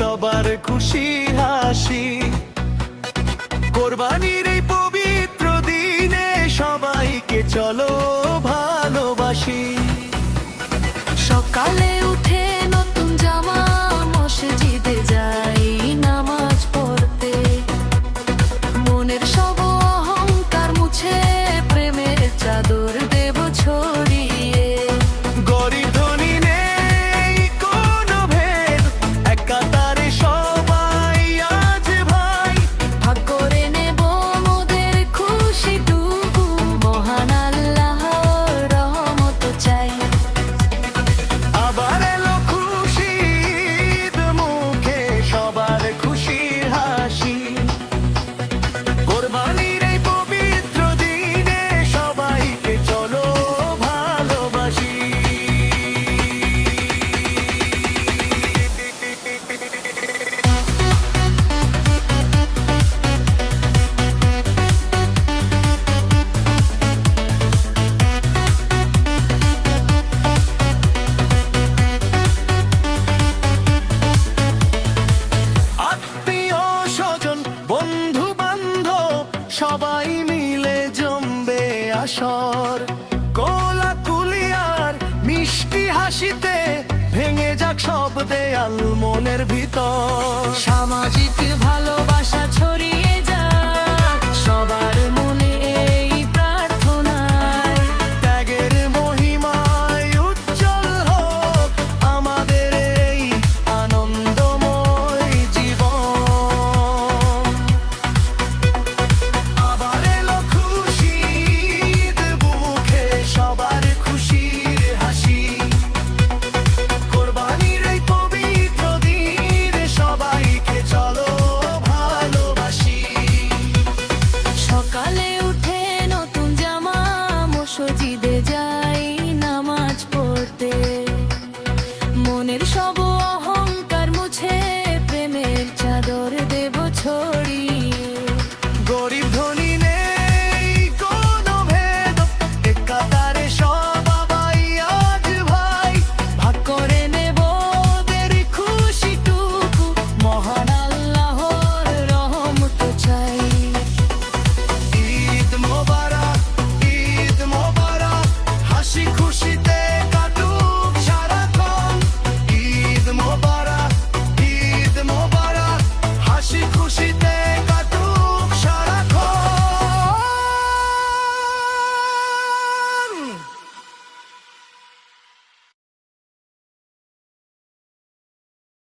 সবার খুশি হাসি। কোরবানির এই পবিত্র দিনে সবাইকে চলো ভালোবাসি। সকালে উঠে নতুন জামা মসজিদে যাই নামাজ পড়তে, মনের সব অহংকার মুছে প্রেমের চাদর দেব ছড়িয়ে। গরিব ধনী নেই কোনো ভেদ, এক কাতারে সবাই আজ ভাই। ভাগ করে নেব মোদের খুশিটুকু, মহান আল্লাহর রহমত চাই। আবার এলো খুশির মুখে সবার খুশির হাসি। কোরবানির এই পবিত্র দিনে সবাইকে চলো ভালোবাসি। আত্মীয় স্বজন বন্ধু বান্ধব সবাই মিলে জমবে আসর। কোলাকুলি আর মিষ্টি হাসিতে ভেঙে যাক সব দেয়াল মনের ভিতর। সামাজিক ভালোবাসা ছড়িয়ে